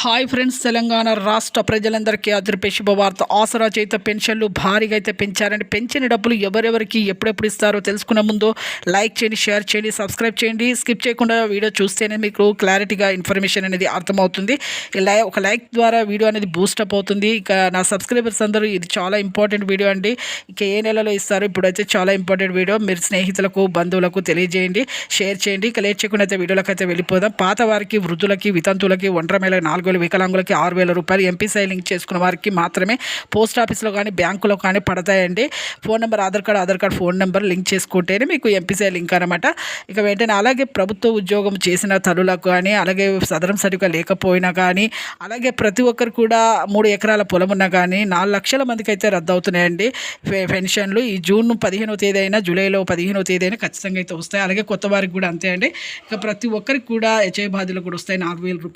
Hi friends, Telangana రాష్ట్ర ప్రజలందరికీ అదిరిపే శుభవార్త. ఆసరా చేత పెన్షన్లు భారీగా అయితే పెంచారండి. పెంచిన డబ్బులు ఎవరెవరికి ఎప్పుడెప్పుడు ఇస్తారో తెలుసుకునే ముందు లైక్ చేయండి, షేర్ చేయండి, సబ్స్క్రైబ్ చేయండి. స్కిప్ చేయకుండా వీడియో చూస్తేనే మీకు క్లారిటీగా ఇన్ఫర్మేషన్ అనేది అర్థమవుతుంది. ఒక లైక్ ద్వారా వీడియో అనేది బూస్టప్ అవుతుంది. ఇక నా సబ్స్క్రైబర్స్ అందరూ ఇది చాలా ఇంపార్టెంట్ వీడియో అండి. ఇక ఏ నెలలో ఇస్తారు ఇప్పుడైతే చాలా ఇంపార్టెంట్ వీడియో. మీరు స్నేహితులకు, బంధువులకు తెలియజేయండి, షేర్ చేయండి. ఇక లేట్ చేయకుండా అయితే వీడియోలకు అయితే వెళ్ళిపోదాం. పాత వారికి, వృద్ధులకి, వితంతులకి, ఒంటరి మహిళలకు 4,000, వికలాంగులకి 6,000 రూపాయలు ఎంపీసీ లింక్ చేసుకున్న వారికి మాత్రమే పోస్ట్ ఆఫీస్లో కానీ బ్యాంకులో కానీ పడతాయండి. Phone number, Aadhaar card phone number link చేసుకుంటేనే మీకు ఎంపీసీ లింక్ అనమాట. ఇక వెంటనే అలాగే ప్రభుత్వ ఉద్యోగం చేసిన తల్లులకు కానీ, అలాగే సదరం సరిగ్గా లేకపోయినా కానీ, అలాగే ప్రతి ఒక్కరు కూడా 3 ఎకరాల పొలం ఉన్నా కానీ 4 లక్షల మందికి అయితే రద్దు అవుతున్నాయండి పెన్షన్లు. ఈ జూన్ 15వ తేదీ అయినా, జూలైలో 15వ తేదీ అయినా ఖచ్చితంగా అయితే వస్తాయి. అలాగే కొత్త వారికి కూడా అంతే అండి. ఇక ప్రతి ఒక్కరికి కూడా హెచ్ఐ బాధ్యులకు కూడా వస్తాయి 4,000 రూపాయలు.